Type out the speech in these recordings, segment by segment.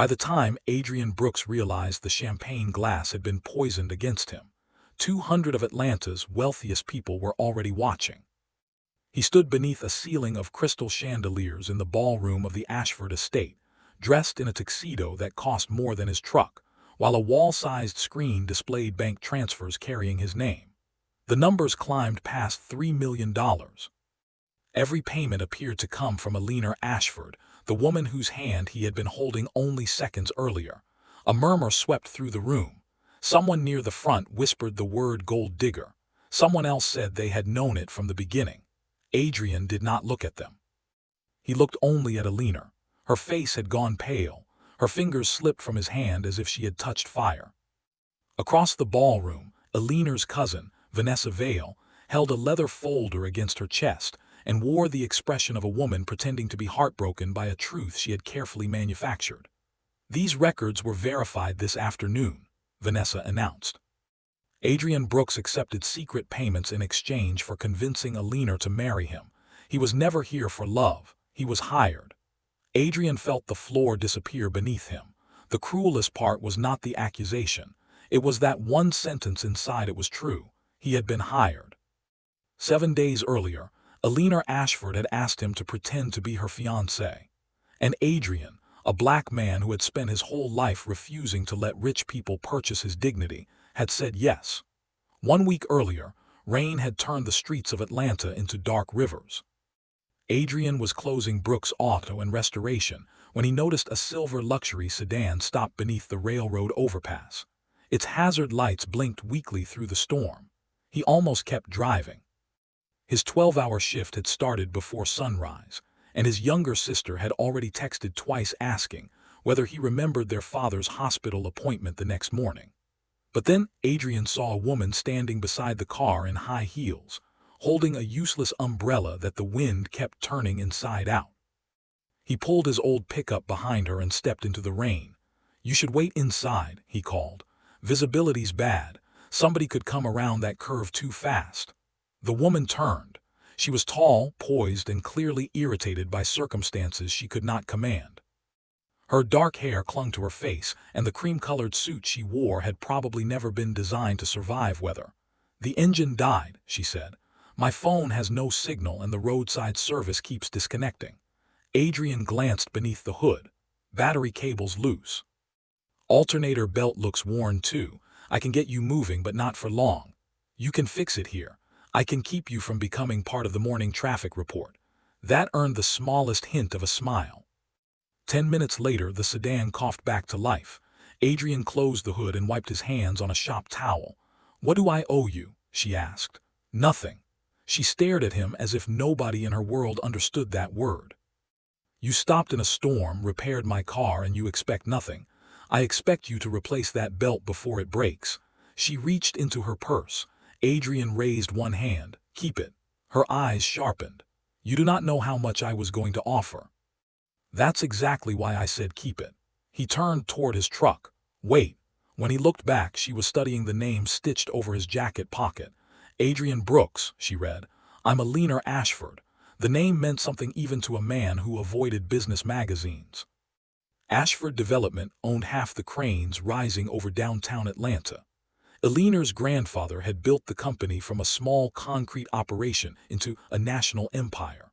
By the time Adrian Brooks realized the champagne glass had been poisoned against him, 200 of Atlanta's wealthiest people were already watching. He stood beneath a ceiling of crystal chandeliers in the ballroom of the Ashford estate, dressed in a tuxedo that cost more than his truck, while a wall-sized screen displayed bank transfers carrying his name. The numbers climbed past $3 million. Every payment appeared to come from Eleanor Ashford, the woman whose hand he had been holding only seconds earlier. A murmur swept through the room. Someone near the front whispered the word gold digger. Someone else said they had known it from the beginning. Adrian did not look at them. He looked only at Eleanor. Her face had gone pale. Her fingers slipped from his hand as if she had touched fire. Across the ballroom, Eleanor's cousin, Vanessa Vale, held a leather folder against her chest and wore the expression of a woman pretending to be heartbroken by a truth she had carefully manufactured. "These records were verified this afternoon," Vanessa announced. Adrian Brooks accepted secret payments in exchange for convincing Eleanor to marry him. He was never here for love. He was hired. Adrian felt the floor disappear beneath him. The cruelest part was not the accusation. It was that one sentence inside it was true. He had been hired. 7 days earlier, Eleanor Ashford had asked him to pretend to be her fiancé. And Adrian, a black man who had spent his whole life refusing to let rich people purchase his dignity, had said yes. 1 week earlier, rain had turned the streets of Atlanta into dark rivers. Adrian was closing Brooks Auto and Restoration when he noticed a silver luxury sedan stop beneath the railroad overpass. Its hazard lights blinked weakly through the storm. He almost kept driving. His 12-hour shift had started before sunrise, and his younger sister had already texted twice asking whether he remembered their father's hospital appointment the next morning. But then Adrian saw a woman standing beside the car in high heels, holding a useless umbrella that the wind kept turning inside out. He pulled his old pickup behind her and stepped into the rain. "You should wait inside," he called. "Visibility's bad. Somebody could come around that curve too fast." The woman turned. She was tall, poised, and clearly irritated by circumstances she could not command. Her dark hair clung to her face, and the cream-colored suit she wore had probably never been designed to survive weather. "The engine died," she said. "My phone has no signal and the roadside service keeps disconnecting." Adrian glanced beneath the hood. "Battery cables loose. Alternator belt looks worn too. I can get you moving, but not for long. You can fix it here. I can keep you from becoming part of the morning traffic report." That earned the smallest hint of a smile. 10 minutes later, the sedan coughed back to life. Adrian closed the hood and wiped his hands on a shop towel. "What do I owe you?" she asked. "Nothing." She stared at him as if nobody in her world understood that word. "You stopped in a storm, repaired my car, and you expect nothing. I expect you to replace that belt before it breaks." She reached into her purse. Adrian raised one hand. "Keep it." Her eyes sharpened. "You do not know how much I was going to offer." "That's exactly why I said keep it." He turned toward his truck. "Wait." When he looked back, she was studying the name stitched over his jacket pocket. "Adrian Brooks," she read. "I'm Eleanor Ashford." The name meant something even to a man who avoided business magazines. Ashford Development owned half the cranes rising over downtown Atlanta. Eleanor's grandfather had built the company from a small concrete operation into a national empire.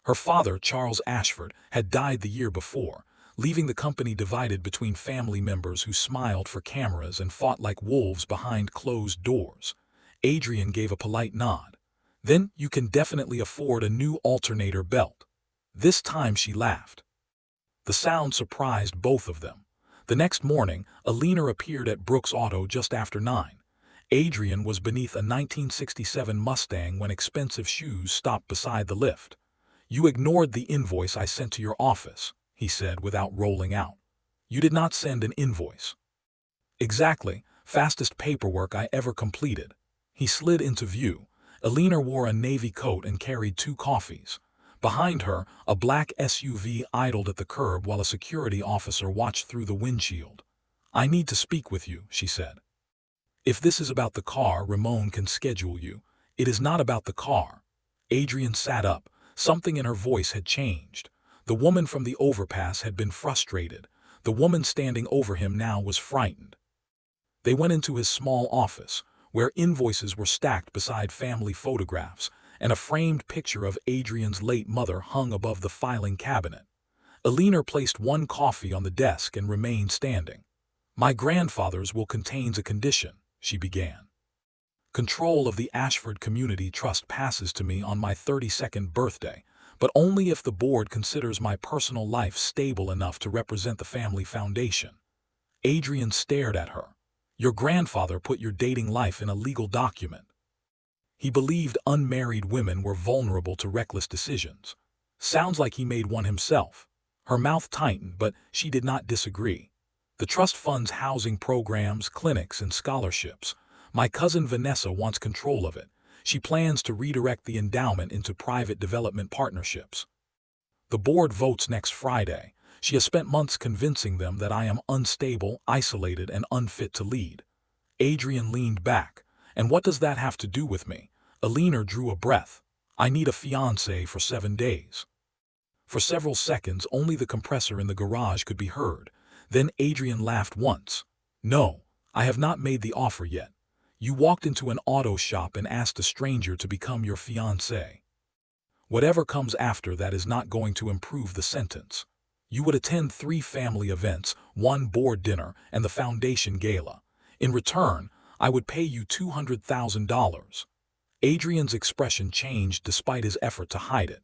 Her father, Charles Ashford, had died the year before, leaving the company divided between family members who smiled for cameras and fought like wolves behind closed doors. Adrian gave a polite nod. "Then you can definitely afford a new alternator belt." This time she laughed. The sound surprised both of them. The next morning, Eleanor appeared at Brooks Auto just after 9. Adrian was beneath a 1967 Mustang when expensive shoes stopped beside the lift. "You ignored the invoice I sent to your office," he said without rolling out. "You did not send an invoice." "Exactly. Fastest paperwork I ever completed." He slid into view. Eleanor wore a navy coat and carried 2 coffees. Behind her, a black SUV idled at the curb while a security officer watched through the windshield. "I need to speak with you," she said. "If this is about the car, Ramon can schedule you." "It is not about the car." Adrian sat up. Something in her voice had changed. The woman from the overpass had been frustrated. The woman standing over him now was frightened. They went into his small office, where invoices were stacked beside family photographs, and a framed picture of Adrian's late mother hung above the filing cabinet. Eleanor placed one coffee on the desk and remained standing. "My grandfather's will contains a condition," she began. "Control of the Ashford Community Trust passes to me on my 32nd birthday, but only if the board considers my personal life stable enough to represent the family foundation." Adrian stared at her. "Your grandfather put your dating life in a legal document. He believed unmarried women were vulnerable to reckless decisions. Sounds like he made one himself." Her mouth tightened, but she did not disagree. "The trust funds housing programs, clinics, and scholarships. My cousin Vanessa wants control of it. She plans to redirect the endowment into private development partnerships. The board votes next Friday. She has spent months convincing them that I am unstable, isolated, and unfit to lead." Adrian leaned back. "And what does that have to do with me?" Eleanor drew a breath. "I need a fiancé for 7 days." For several seconds, only the compressor in the garage could be heard. Then Adrian laughed once. "No, I have not made the offer yet. You walked into an auto shop and asked a stranger to become your fiancé. Whatever comes after that is not going to improve the sentence. You would attend 3 family events, 1 board dinner, and the foundation gala. In return, I would pay you $200,000. Adrian's expression changed despite his effort to hide it.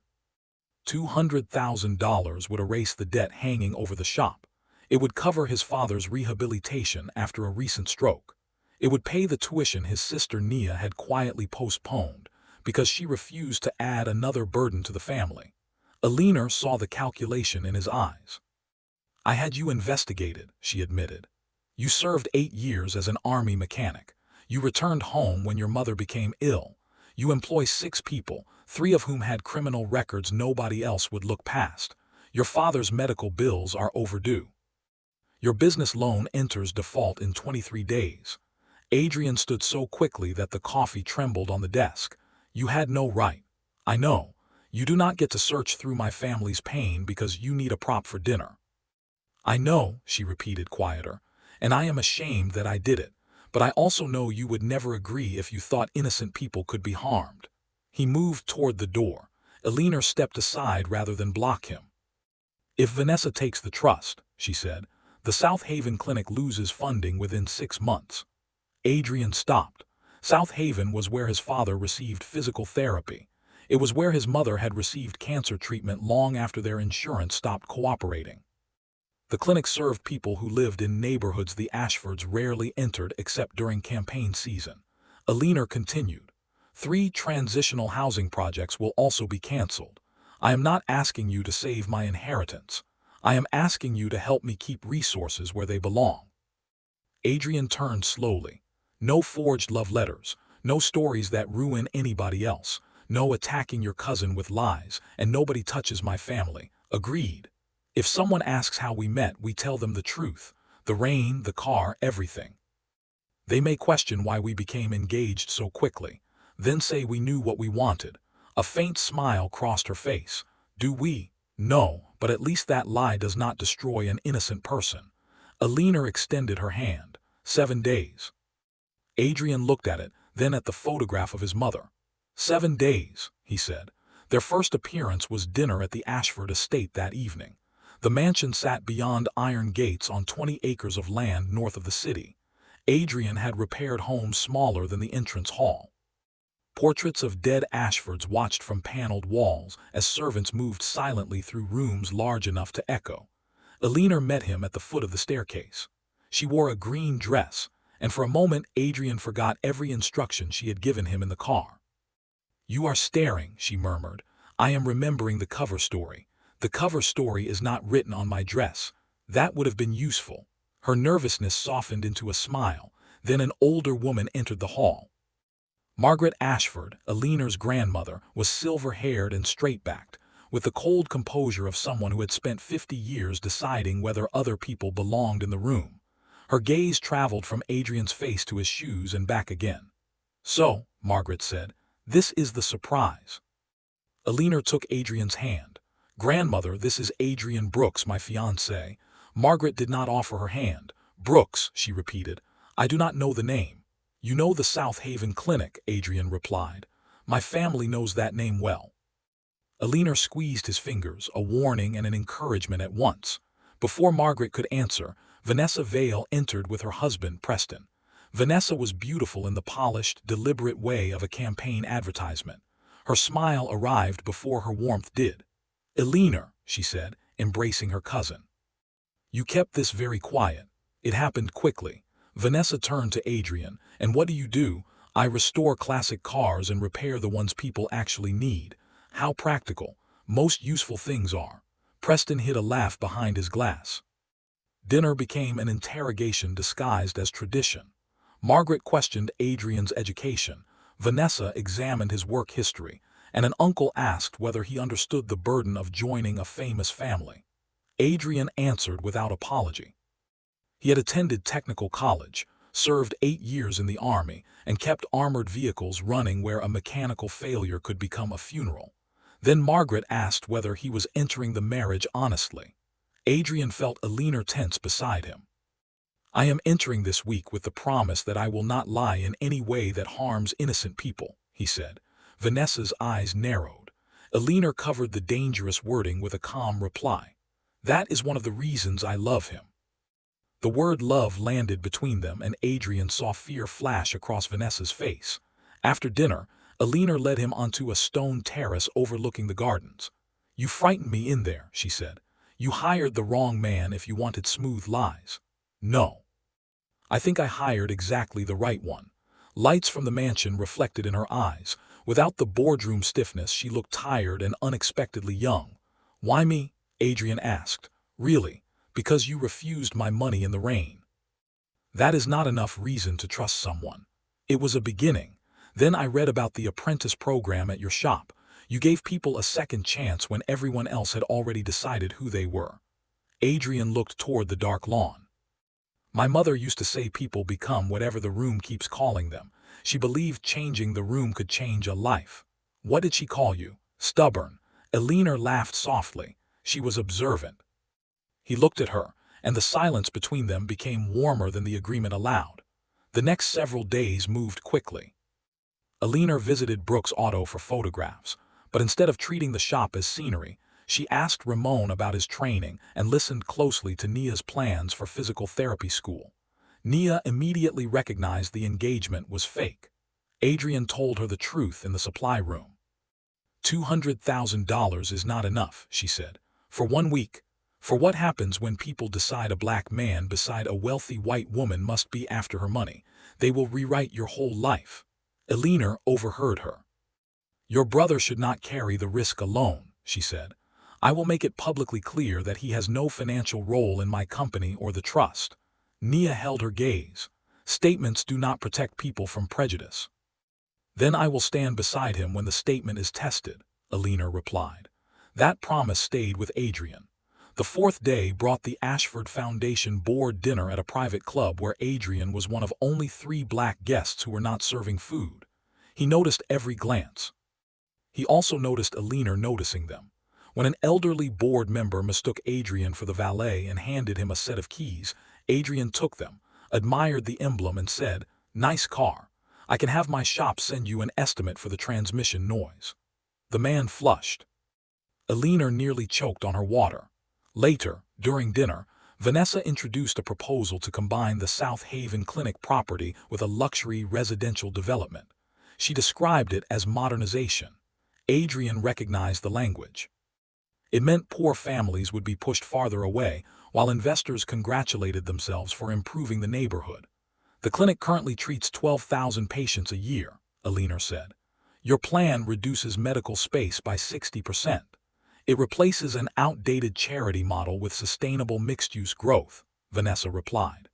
$200,000 would erase the debt hanging over the shop. It would cover his father's rehabilitation after a recent stroke. It would pay the tuition his sister Nia had quietly postponed because she refused to add another burden to the family. Eleanor saw the calculation in his eyes. "I had you investigated," she admitted. "You served 8 years as an army mechanic. You returned home when your mother became ill. You employ 6 people, 3 of whom had criminal records nobody else would look past. Your father's medical bills are overdue. Your business loan enters default in 23 days. Adrian stood so quickly that the coffee trembled on the desk. "You had no right. I know. You do not get to search through my family's pain because you need a prop for dinner." "I know," she repeated quieter, "and I am ashamed that I did it, but I also know you would never agree if you thought innocent people could be harmed." He moved toward the door. Eleanor stepped aside rather than block him. "If Vanessa takes the trust," she said, "the South Haven clinic loses funding within 6 months." Adrian stopped. South Haven was where his father received physical therapy. It was where his mother had received cancer treatment long after their insurance stopped cooperating. The clinic served people who lived in neighborhoods the Ashfords rarely entered except during campaign season. Eleanor continued. 3 transitional housing projects will also be canceled. I am not asking you to save my inheritance. I am asking you to help me keep resources where they belong." Adrian turned slowly. "No forged love letters, no stories that ruin anybody else, no attacking your cousin with lies, and nobody touches my family. Agreed? If someone asks how we met, we tell them the truth. The rain, the car, everything. They may question why we became engaged so quickly, then say we knew what we wanted." A faint smile crossed her face. "Do we? No, but at least that lie does not destroy an innocent person." Eleanor extended her hand. 7 days. Adrian looked at it, then at the photograph of his mother. 7 days, he said. Their first appearance was dinner at the Ashford estate that evening. The mansion sat beyond iron gates on 20 acres of land north of the city. Adrian had repaired homes smaller than the entrance hall. Portraits of dead Ashfords watched from paneled walls as servants moved silently through rooms large enough to echo. Eleanor met him at the foot of the staircase. She wore a green dress, and for a moment Adrian forgot every instruction she had given him in the car. "You are staring," she murmured. "I am remembering the cover story. The cover story is not written on my dress. That would have been useful." Her nervousness softened into a smile. Then an older woman entered the hall. Margaret Ashford, Eleanor's grandmother, was silver-haired and straight-backed, with the cold composure of someone who had spent 50 years deciding whether other people belonged in the room. Her gaze traveled from Adrian's face to his shoes and back again. "So," Margaret said, "this is the surprise." Eleanor took Adrian's hand. "Grandmother, this is Adrian Brooks, my fiancé." Margaret did not offer her hand. "Brooks," she repeated. "I do not know the name." "You know the South Haven Clinic," Adrian replied. "My family knows that name well." Eleanor squeezed his fingers, a warning and an encouragement at once. Before Margaret could answer, Vanessa Vale entered with her husband, Preston. Vanessa was beautiful in the polished, deliberate way of a campaign advertisement. Her smile arrived before her warmth did. "Eleanor," she said, embracing her cousin. "You kept this very quiet." It happened quickly. Vanessa turned to Adrian. "And what do you do?" "I restore classic cars and repair the ones people actually need." "How practical. Most useful things are." Preston hid a laugh behind his glass. Dinner became an interrogation disguised as tradition. Margaret questioned Adrian's education, Vanessa examined his work history, and an uncle asked whether he understood the burden of joining a famous family. Adrian answered without apology. He had attended technical college, served 8 years in the army, and kept armored vehicles running where a mechanical failure could become a funeral. Then Margaret asked whether he was entering the marriage honestly. Adrian felt Eleanor tense beside him. "I am entering this week with the promise that I will not lie in any way that harms innocent people," he said. Vanessa's eyes narrowed. Eleanor covered the dangerous wording with a calm reply. "That is one of the reasons I love him." The word love landed between them, and Adrian saw fear flash across Vanessa's face. After dinner, Eleanor led him onto a stone terrace overlooking the gardens. "You frightened me in there," she said. "You hired the wrong man if you wanted smooth lies." "No. I think I hired exactly the right one." Lights from the mansion reflected in her eyes. Without the boardroom stiffness, she looked tired and unexpectedly young. "Why me?" Adrian asked. "Really, because you refused my money in the rain." "That is not enough reason to trust someone." "It was a beginning. Then I read about the apprentice program at your shop. You gave people a second chance when everyone else had already decided who they were." Adrian looked toward the dark lawn. "My mother used to say people become whatever the room keeps calling them. She believed changing the room could change a life." "What did she call you?" "Stubborn." Eleanor laughed softly. She was observant. He looked at her, and the silence between them became warmer than the agreement allowed. The next several days moved quickly. Eleanor visited Brooks' auto for photographs, but instead of treating the shop as scenery, she asked Ramon about his training and listened closely to Nia's plans for physical therapy school. Nia immediately recognized the engagement was fake. Adrian told her the truth in the supply room. $200,000 is not enough, she said. For 1 week. For what happens when people decide a black man beside a wealthy white woman must be after her money? They will rewrite your whole life. Eleanor overheard her. Your brother should not carry the risk alone, she said. I will make it publicly clear that he has no financial role in my company or the trust. Nia held her gaze. Statements do not protect people from prejudice. Then I will stand beside him when the statement is tested, Eleanor replied. That promise stayed with Adrian. The 4th day brought the Ashford Foundation board dinner at a private club where Adrian was one of only 3 black guests who were not serving food. He noticed every glance. He also noticed Eleanor noticing them. When an elderly board member mistook Adrian for the valet and handed him a set of keys, Adrian took them, admired the emblem and said, "Nice car. I can have my shop send you an estimate for the transmission noise." The man flushed. Eleanor nearly choked on her water. Later, during dinner, Vanessa introduced a proposal to combine the South Haven Clinic property with a luxury residential development. She described it as modernization. Adrian recognized the language. It meant poor families would be pushed farther away, while investors congratulated themselves for improving the neighborhood. The clinic currently treats 12,000 patients a year, Eleanor said. Your plan reduces medical space by 60%. It replaces an outdated charity model with sustainable mixed-use growth, Vanessa replied.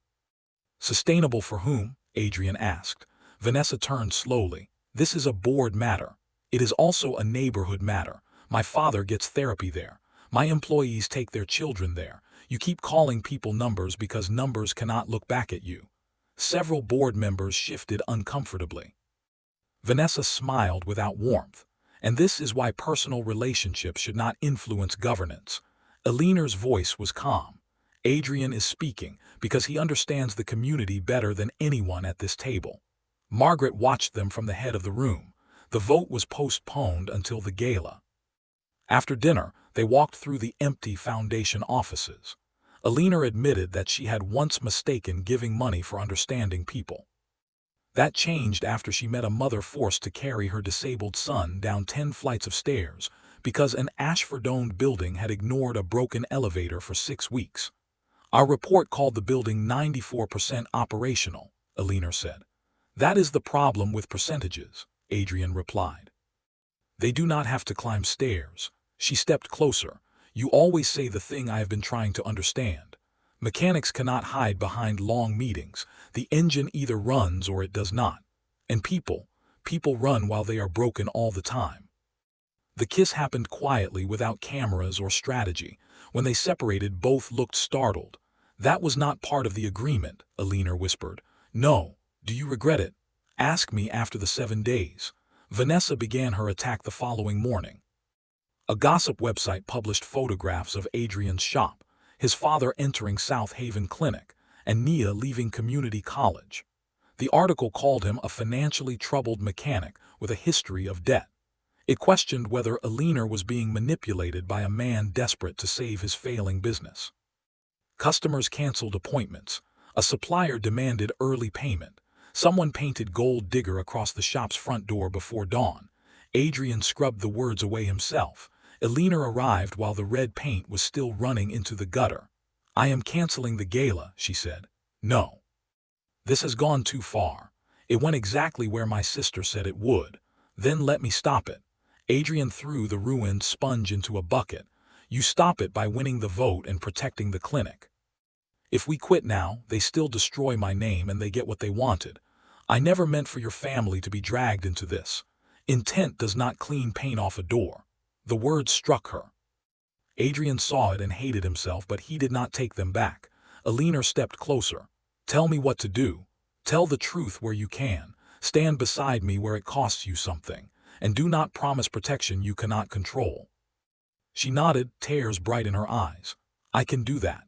Sustainable for whom? Adrian asked. Vanessa turned slowly. This is a board matter. It is also a neighborhood matter. My father gets therapy there. My employees take their children there. You keep calling people numbers because numbers cannot look back at you. Several board members shifted uncomfortably. Vanessa smiled without warmth. And this is why personal relationships should not influence governance. Eleanor's voice was calm. Adrian is speaking because he understands the community better than anyone at this table. Margaret watched them from the head of the room. The vote was postponed until the gala. After dinner, they walked through the empty foundation offices. Eleanor admitted that she had once mistaken giving money for understanding people. That changed after she met a mother forced to carry her disabled son down 10 flights of stairs because an Ashford-owned building had ignored a broken elevator for 6 weeks. Our report called the building 94% operational, Eleanor said. That is the problem with percentages, Adrian replied. They do not have to climb stairs. She stepped closer. You always say the thing I have been trying to understand. Mechanics cannot hide behind long meetings. The engine either runs or it does not. And people run while they are broken all the time. The kiss happened quietly without cameras or strategy. When they separated, both looked startled. That was not part of the agreement, Eleanor whispered. No. Do you regret it? Ask me after the 7 days. Vanessa began her attack the following morning. A gossip website published photographs of Adrian's shop, his father entering South Haven Clinic, and Nia leaving community college. The article called him a financially troubled mechanic with a history of debt. It questioned whether Eleanor was being manipulated by a man desperate to save his failing business. Customers canceled appointments. A supplier demanded early payment. Someone painted "Gold Digger" across the shop's front door before dawn. Adrian scrubbed the words away himself. Eleanor arrived while the red paint was still running into the gutter. I am canceling the gala, she said. No. This has gone too far. It went exactly where my sister said it would. Then let me stop it. Adrian threw the ruined sponge into a bucket. You stop it by winning the vote and protecting the clinic. If we quit now, they still destroy my name and they get what they wanted. I never meant for your family to be dragged into this. Intent does not clean paint off a door. The words struck her. Adrian saw it and hated himself, but he did not take them back. Eleanor stepped closer. Tell me what to do. Tell the truth where you can. Stand beside me where it costs you something. And do not promise protection you cannot control. She nodded, tears bright in her eyes. I can do that.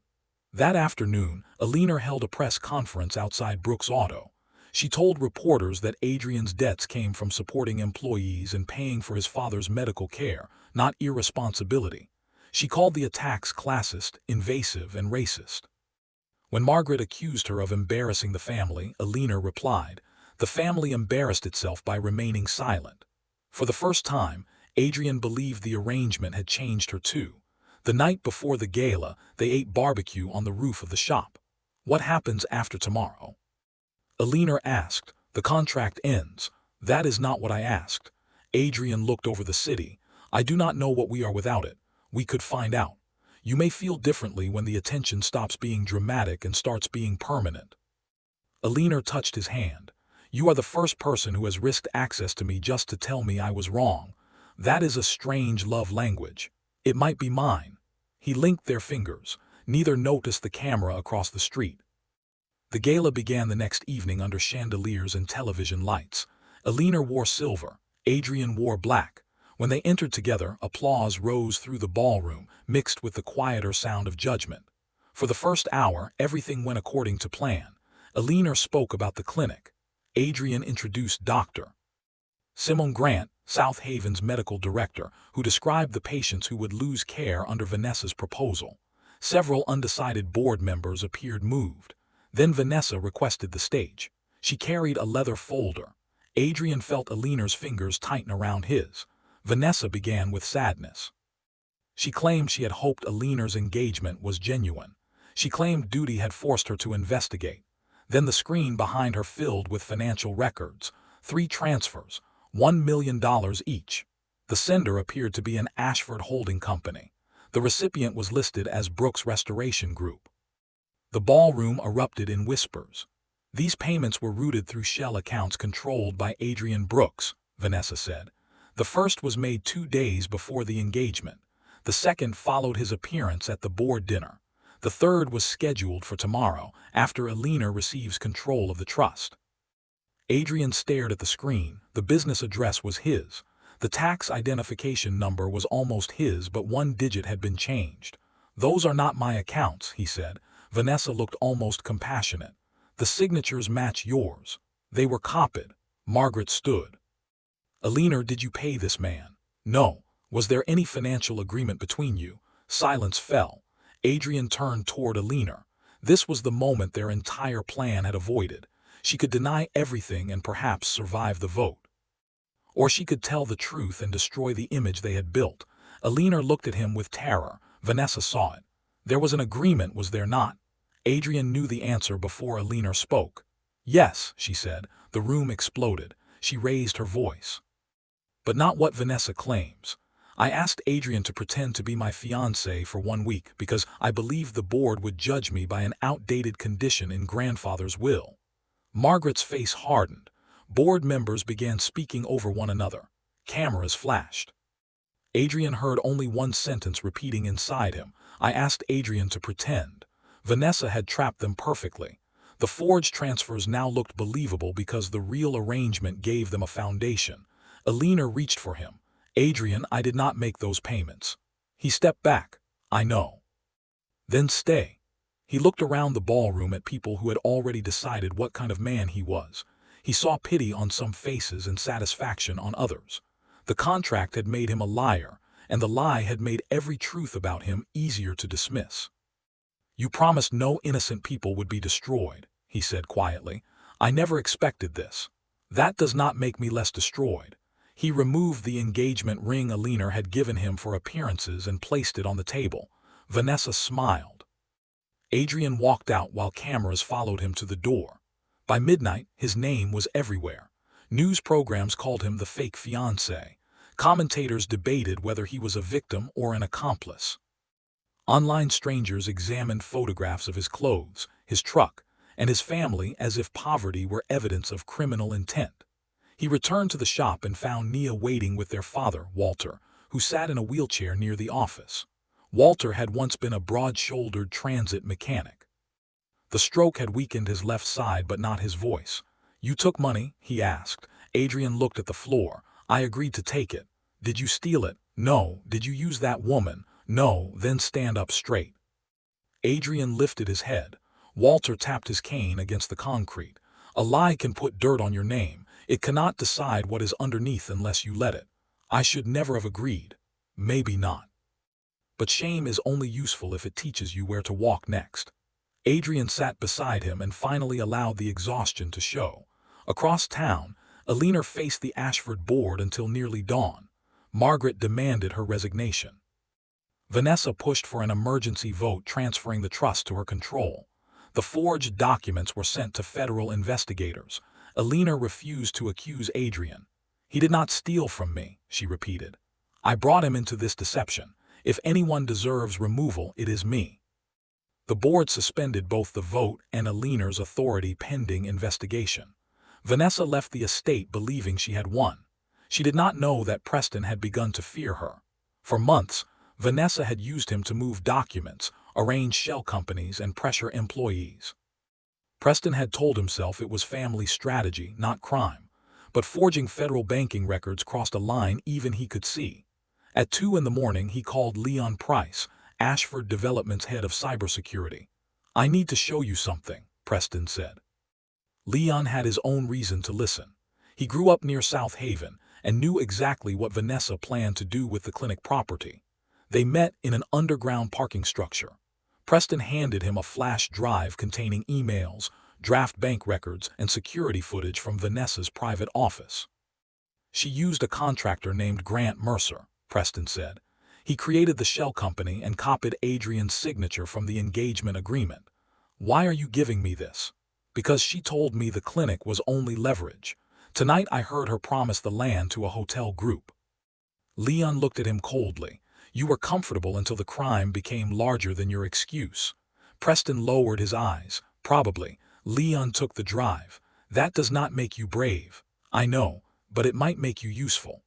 That afternoon, Eleanor held a press conference outside Brooks Auto. She told reporters that Adrian's debts came from supporting employees and paying for his father's medical care, not irresponsibility. She called the attacks classist, invasive, and racist. When Margaret accused her of embarrassing the family, Eleanor replied, the family embarrassed itself by remaining silent. For the first time, Adrian believed the arrangement had changed her too. The night before the gala, they ate barbecue on the roof of the shop. What happens after tomorrow? Eleanor asked. The contract ends. That is not what I asked. Adrian looked over the city. I do not know what we are without it. We could find out. You may feel differently when the attention stops being dramatic and starts being permanent. Eleanor touched his hand. You are the first person who has risked access to me just to tell me I was wrong. That is a strange love language. It might be mine. He linked their fingers. Neither noticed the camera across the street. The gala began the next evening under chandeliers and television lights. Eleanor wore silver. Adrian wore black. When they entered together, applause rose through the ballroom, mixed with the quieter sound of judgment. For the first hour, everything went according to plan. Eleanor spoke about the clinic. Adrian introduced Dr. Simone Grant, South Haven's medical director, who described the patients who would lose care under Vanessa's proposal. Several undecided board members appeared moved. Then Vanessa requested the stage. She carried a leather folder. Adrian felt Eleanor's fingers tighten around his. Vanessa began with sadness. She claimed she had hoped Eleanor's engagement was genuine. She claimed duty had forced her to investigate. Then the screen behind her filled with financial records. 3 transfers, $1 million each. The sender appeared to be an Ashford holding company. The recipient was listed as Brooks Restoration Group. The ballroom erupted in whispers. These payments were routed through shell accounts controlled by Adrian Brooks, Vanessa said. The first was made 2 days before the engagement. The second followed his appearance at the board dinner. The third was scheduled for tomorrow, after Eleanor receives control of the trust. Adrian stared at the screen. The business address was his. The tax identification number was almost his, but 1 digit had been changed. Those are not my accounts, he said. Vanessa looked almost compassionate. The signatures match yours. They were copied. Margaret stood. Eleanor, did you pay this man? No. Was there any financial agreement between you? Silence fell. Adrian turned toward Eleanor. This was the moment their entire plan had avoided. She could deny everything and perhaps survive the vote. Or she could tell the truth and destroy the image they had built. Eleanor looked at him with terror. Vanessa saw it. There was an agreement, was there not? Adrian knew the answer before Eleanor spoke. Yes, she said. The room exploded. She raised her voice. But not what Vanessa claims. I asked Adrian to pretend to be my fiancé for 1 week because I believed the board would judge me by an outdated condition in grandfather's will. Margaret's face hardened. Board members began speaking over one another. Cameras flashed. Adrian heard only one sentence repeating inside him. I asked Adrian to pretend. Vanessa had trapped them perfectly. The forged transfers now looked believable because the real arrangement gave them a foundation. Eleanor reached for him. Adrian, I did not make those payments. He stepped back. I know. Then stay. He looked around the ballroom at people who had already decided what kind of man he was. He saw pity on some faces and satisfaction on others. The contract had made him a liar, and the lie had made every truth about him easier to dismiss. You promised no innocent people would be destroyed, he said quietly. I never expected this. That does not make me less destroyed. He removed the engagement ring Eleanor had given him for appearances and placed it on the table. Vanessa smiled. Adrian walked out while cameras followed him to the door. By midnight, his name was everywhere. News programs called him the fake fiancé. Commentators debated whether he was a victim or an accomplice. Online strangers examined photographs of his clothes, his truck, and his family as if poverty were evidence of criminal intent. He returned to the shop and found Nia waiting with their father, Walter, who sat in a wheelchair near the office. Walter had once been a broad-shouldered transit mechanic. The stroke had weakened his left side but not his voice. You took money? He asked. Adrian looked at the floor. I agreed to take it. Did you steal it? No. Did you use that woman? No. Then stand up straight. Adrian lifted his head. Walter tapped his cane against the concrete. A lie can put dirt on your name. It cannot decide what is underneath unless you let it. I should never have agreed. Maybe not. But shame is only useful if it teaches you where to walk next. Adrian sat beside him and finally allowed the exhaustion to show. Across town, Eleanor faced the Ashford board until nearly dawn. Margaret demanded her resignation. Vanessa pushed for an emergency vote transferring the trust to her control. The forged documents were sent to federal investigators. Eleanor refused to accuse Adrian. He did not steal from me, she repeated. I brought him into this deception. If anyone deserves removal, it is me. The board suspended both the vote and Eleanor's authority pending investigation. Vanessa left the estate believing she had won. She did not know that Preston had begun to fear her. For months, Vanessa had used him to move documents, arrange shell companies, and pressure employees. Preston had told himself it was family strategy, not crime. But forging federal banking records crossed a line even he could see. At 2 in the morning, he called Leon Price, Ashford Development's head of cybersecurity. I need to show you something, Preston said. Leon had his own reason to listen. He grew up near South Haven and knew exactly what Vanessa planned to do with the clinic property. They met in an underground parking structure. Preston handed him a flash drive containing emails, draft bank records, and security footage from Vanessa's private office. She used a contractor named Grant Mercer, Preston said. He created the shell company and copied Adrian's signature from the engagement agreement. Why are you giving me this? Because she told me the clinic was only leverage. Tonight I heard her promise the land to a hotel group. Leon looked at him coldly. You were comfortable until the crime became larger than your excuse. Preston lowered his eyes. Probably. Leon took the drive. That does not make you brave. I know, but it might make you useful.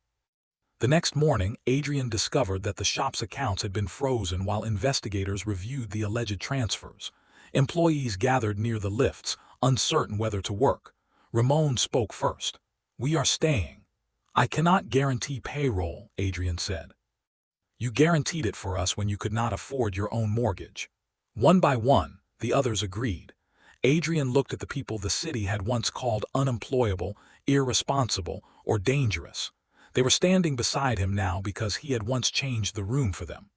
The next morning, Adrian discovered that the shop's accounts had been frozen while investigators reviewed the alleged transfers. Employees gathered near the lifts, uncertain whether to work. Ramon spoke first. We are staying. I cannot guarantee payroll, Adrian said. You guaranteed it for us when you could not afford your own mortgage. One by one, The others agreed. Adrian looked at the people the city had once called unemployable, irresponsible, or dangerous. They were standing beside him now because he had once changed the room for them.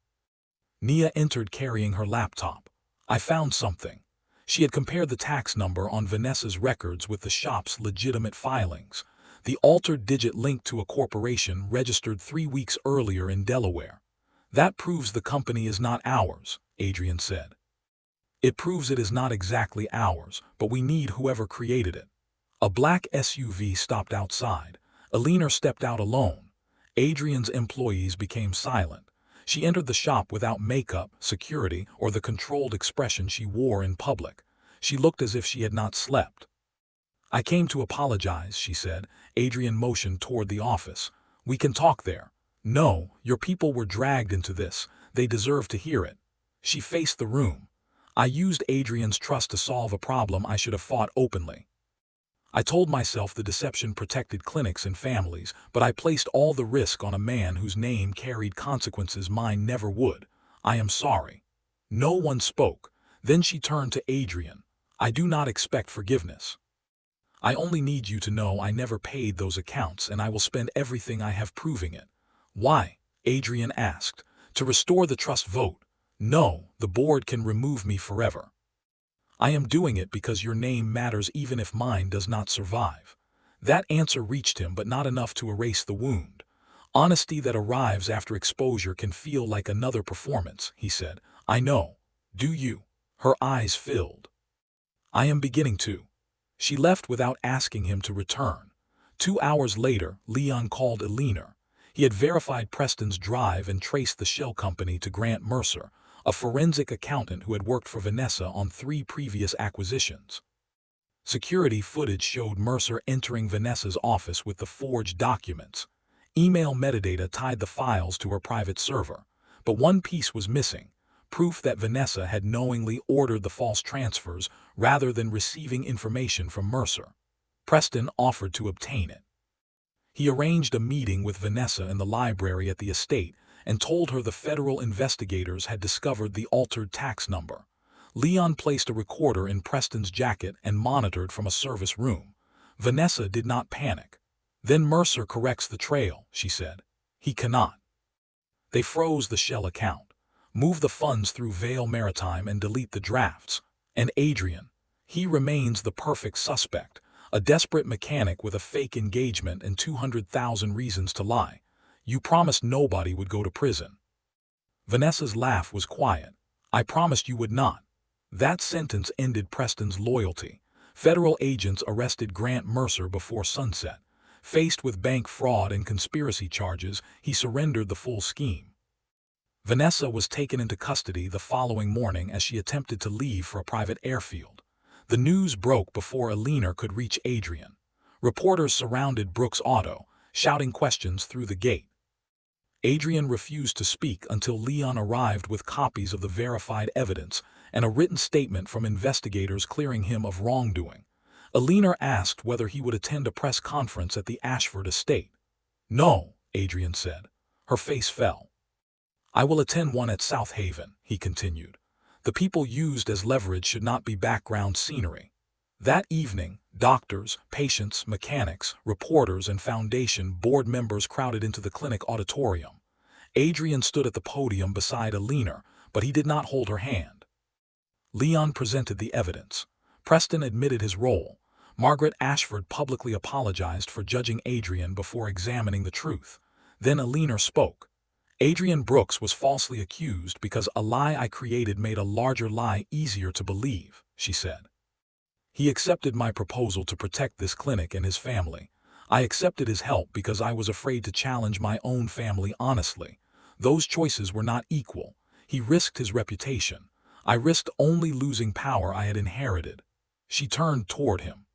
Nia entered carrying her laptop. I found something. She had compared the tax number on Vanessa's records with the shop's legitimate filings. The altered digit linked to a corporation registered 3 weeks earlier in Delaware. That proves the company is not ours, Adrian said. It proves it is not exactly ours, but we need whoever created it. A black SUV stopped outside. Eleanor stepped out alone. Adrian's employees became silent. She entered the shop without makeup, security, or the controlled expression she wore in public. She looked as if she had not slept. I came to apologize, she said. Adrian motioned toward the office. We can talk there. No, your people were dragged into this. They deserve to hear it. She faced the room. I used Adrian's trust to solve a problem I should have fought openly. I told myself the deception protected clinics and families, but I placed all the risk on a man whose name carried consequences mine never would. I am sorry. No one spoke. Then she turned to Adrian. I do not expect forgiveness. I only need you to know I never paid those accounts and I will spend everything I have proving it. Why? Adrian asked. To restore the trust vote. No, the board can remove me forever. I am doing it because your name matters even if mine does not survive. That answer reached him, but not enough to erase the wound. Honesty that arrives after exposure can feel like another performance, he said. I know. Do you? Her eyes filled. I am beginning to. She left without asking him to return. 2 hours later, Leon called Eleanor. He had verified Preston's drive and traced the shell company to Grant Mercer, a forensic accountant who had worked for Vanessa on 3 previous acquisitions. Security footage showed Mercer entering Vanessa's office with the forged documents. Email metadata tied the files to her private server. But one piece was missing, proof that Vanessa had knowingly ordered the false transfers rather than receiving information from Mercer. Preston offered to obtain it. He arranged a meeting with Vanessa in the library at the estate and told her the federal investigators had discovered the altered tax number. Leon placed a recorder in Preston's jacket and monitored from a service room. Vanessa did not panic. Then Mercer corrects the trail, she said. He cannot. They froze the shell account, move the funds through Vail Maritime and delete the drafts. And Adrian, he remains the perfect suspect, a desperate mechanic with a fake engagement and 200,000 reasons to lie. You promised nobody would go to prison. Vanessa's laugh was quiet. I promised you would not. That sentence ended Preston's loyalty. Federal agents arrested Grant Mercer before sunset. Faced with bank fraud and conspiracy charges, he surrendered the full scheme. Vanessa was taken into custody the following morning as she attempted to leave for a private airfield. The news broke before Eleanor could reach Adrian. Reporters surrounded Brooks' auto, shouting questions through the gate. Adrian refused to speak until Leon arrived with copies of the verified evidence and a written statement from investigators clearing him of wrongdoing. Eleanor asked whether he would attend a press conference at the Ashford estate. No, Adrian said. Her face fell. I will attend one at South Haven, he continued. The people used as leverage should not be background scenery. That evening, doctors, patients, mechanics, reporters, and foundation board members crowded into the clinic auditorium. Adrian stood at the podium beside Eleanor, but he did not hold her hand. Leon presented the evidence. Preston admitted his role. Margaret Ashford publicly apologized for judging Adrian before examining the truth. Then Eleanor spoke. Adrian Brooks was falsely accused because a lie I created made a larger lie easier to believe, she said. He accepted my proposal to protect this clinic and his family. I accepted his help because I was afraid to challenge my own family honestly. Those choices were not equal. He risked his reputation. I risked only losing power I had inherited. She turned toward him.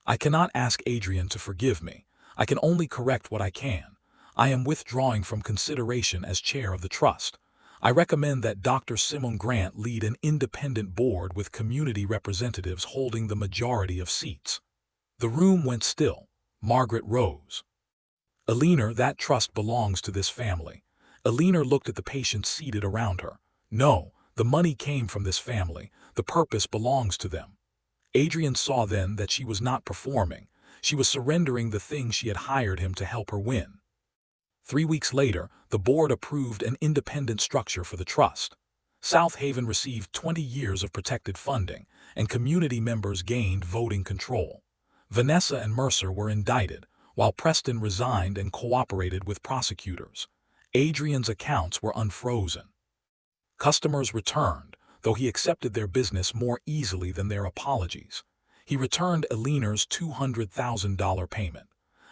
I cannot ask Adrian to forgive me. I can only correct what I can. I am withdrawing from consideration as chair of the trust. I recommend that Dr. Simone Grant lead an independent board with community representatives holding the majority of seats. The room went still. Margaret rose. Eleanor, that trust belongs to this family. Eleanor looked at the patients seated around her. No, the money came from this family. The purpose belongs to them. Adrian saw then that she was not performing. She was surrendering the thing she had hired him to help her win. 3 weeks later, the board approved an independent structure for the trust. South Haven received 20 years of protected funding, and community members gained voting control. Vanessa and Mercer were indicted, while Preston resigned and cooperated with prosecutors. Adrian's accounts were unfrozen. Customers returned, though he accepted their business more easily than their apologies. He returned Eleanor's $200,000 payment.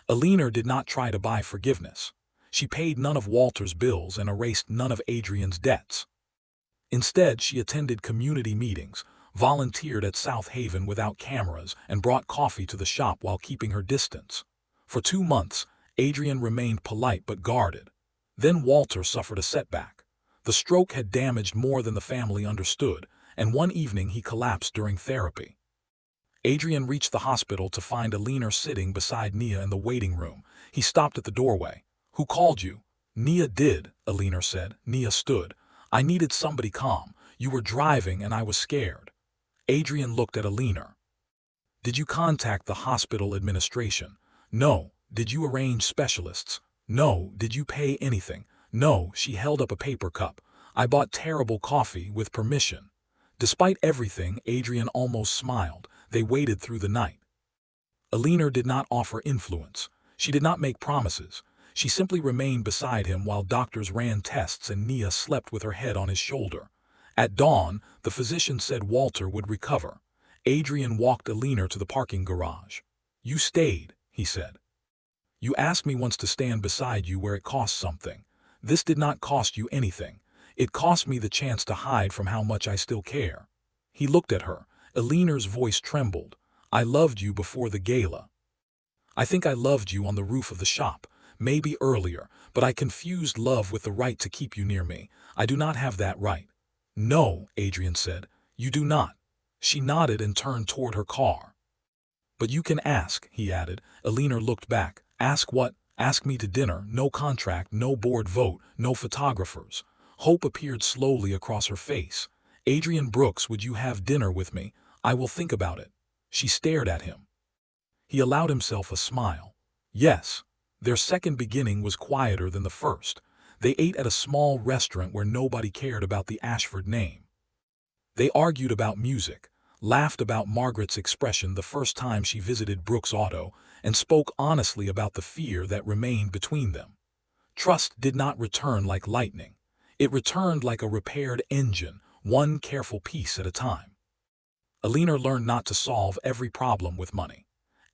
Eleanor did not try to buy forgiveness. She paid none of Walter's bills and erased none of Adrian's debts. Instead, she attended community meetings, volunteered at South Haven without cameras, and brought coffee to the shop while keeping her distance. For 2 months, Adrian remained polite but guarded. Then Walter suffered a setback. The stroke had damaged more than the family understood, and one evening he collapsed during therapy. Adrian reached the hospital to find Eleanor sitting beside Nia in the waiting room. He stopped at the doorway. "Who called you?" "Nia did," Eleanor said. Nia stood. "I needed somebody calm. You were driving and I was scared." Adrian looked at Eleanor. "Did you contact the hospital administration?" "No." "Did you arrange specialists?" "No." "Did you pay anything?" "No." She held up a paper cup. "I bought terrible coffee with permission." Despite everything, Adrian almost smiled. They waited through the night. Eleanor did not offer influence. She did not make promises. She simply remained beside him while doctors ran tests and Nia slept with her head on his shoulder. At dawn, the physician said Walter would recover. Adrian walked Eleanor to the parking garage. "You stayed," he said. "You asked me once to stand beside you where it cost something. This did not cost you anything. It cost me the chance to hide from how much I still care." He looked at her. Eleanor's voice trembled. "I loved you before the gala. I think I loved you on the roof of the shop, maybe earlier, but I confused love with the right to keep you near me. I do not have that right." "No," Adrian said. "You do not." She nodded and turned toward her car. "But you can ask," he added. Eleanor looked back. "Ask what?" "Ask me to dinner. No contract, no board vote, no photographers." Hope appeared slowly across her face. "Adrian Brooks, would you have dinner with me? I will think about it." She stared at him. He allowed himself a smile. "Yes." Their second beginning was quieter than the first. They ate at a small restaurant where nobody cared about the Ashford name. They argued about music, laughed about Margaret's expression the first time she visited Brooks' Auto, and spoke honestly about the fear that remained between them. Trust did not return like lightning. It returned like a repaired engine, one careful piece at a time. Eleanor learned not to solve every problem with money.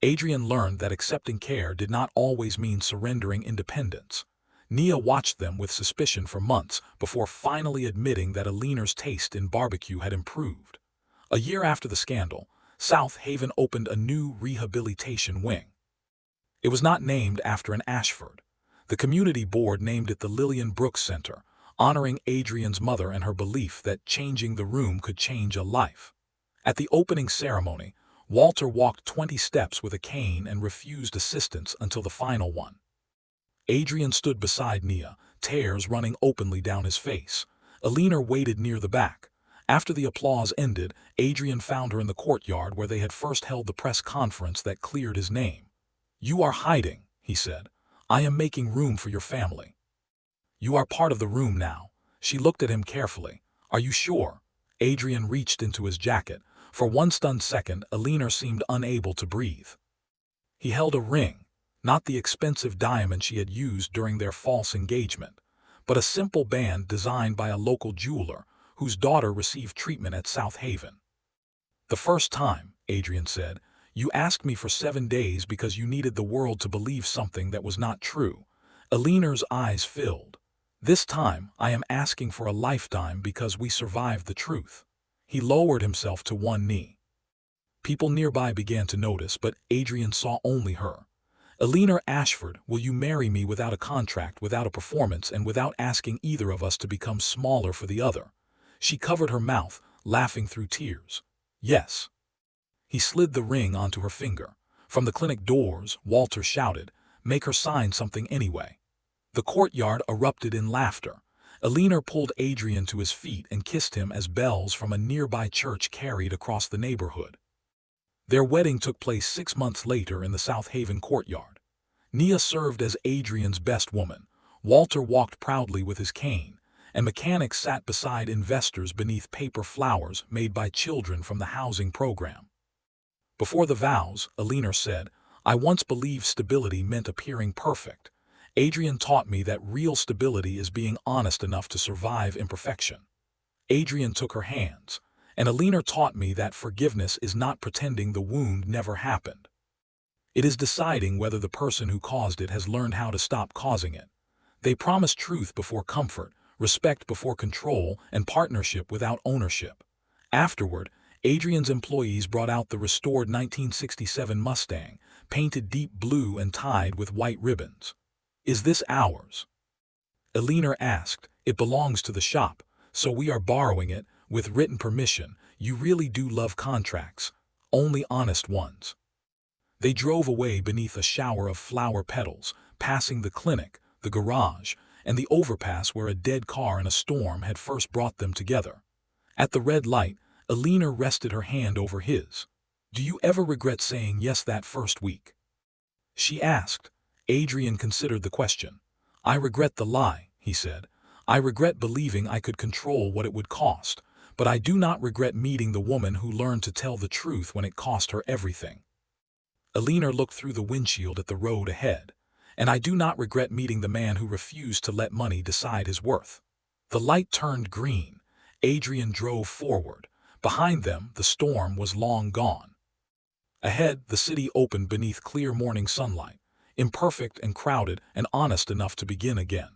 Adrian learned that accepting care did not always mean surrendering independence. Nia watched them with suspicion for months before finally admitting that Eleanor's taste in barbecue had improved. A year after the scandal, South Haven opened a new rehabilitation wing. It was not named after an Ashford. The community board named it the Million Brooks Center, honoring Adrian's mother and her belief that changing the room could change a life. At the opening ceremony, Walter walked 20 steps with a cane and refused assistance until the final one. Adrian stood beside Nia, tears running openly down his face. Eleanor waited near the back. After the applause ended, Adrian found her in the courtyard where they had first held the press conference that cleared his name. "You are hiding," he said. "I am making room for your family. You are part of the room now." She looked at him carefully. "Are you sure?" Adrian reached into his jacket. For one stunned second, Eleanor seemed unable to breathe. He held a ring, not the expensive diamond she had used during their false engagement, but a simple band designed by a local jeweler whose daughter received treatment at South Haven. "The first time," Adrian said, "you asked me for 7 days because you needed the world to believe something that was not true." Eleanor's eyes filled. "This time, I am asking for a lifetime because we survived the truth." He lowered himself to one knee. People nearby began to notice, but Adrian saw only her. "Eleanor Ashford, will you marry me without a contract, without a performance, and without asking either of us to become smaller for the other?" She covered her mouth, laughing through tears. "Yes." He slid the ring onto her finger. From the clinic doors, Walter shouted, "Make her sign something anyway." The courtyard erupted in laughter. Eleanor pulled Adrian to his feet and kissed him as bells from a nearby church carried across the neighborhood. Their wedding took place 6 months later in the South Haven courtyard. Nia served as Adrian's best woman, Walter walked proudly with his cane, and mechanics sat beside investors beneath paper flowers made by children from the housing program. Before the vows, Eleanor said, "I once believed stability meant appearing perfect. Adrian taught me that real stability is being honest enough to survive imperfection." Adrian took her hands, and Eleanor taught me that forgiveness is not pretending the wound never happened. It is deciding whether the person who caused it has learned how to stop causing it. They promised truth before comfort, respect before control, and partnership without ownership. Afterward, Adrian's employees brought out the restored 1967 Mustang, painted deep blue and tied with white ribbons. "Is this ours?" Eleanor asked. "It belongs to the shop, so we are borrowing it, with written permission. You really do love contracts. Only honest ones." They drove away beneath a shower of flower petals, passing the clinic, the garage, and the overpass where a dead car in a storm had first brought them together. At the red light, Eleanor rested her hand over his. "Do you ever regret saying yes that first week?" she asked. Adrian considered the question. "I regret the lie," he said. "I regret believing I could control what it would cost, but I do not regret meeting the woman who learned to tell the truth when it cost her everything." Eleanor looked through the windshield at the road ahead. "And I do not regret meeting the man who refused to let money decide his worth." The light turned green. Adrian drove forward. Behind them, the storm was long gone. Ahead, the city opened beneath clear morning sunlight, imperfect and crowded and honest enough to begin again.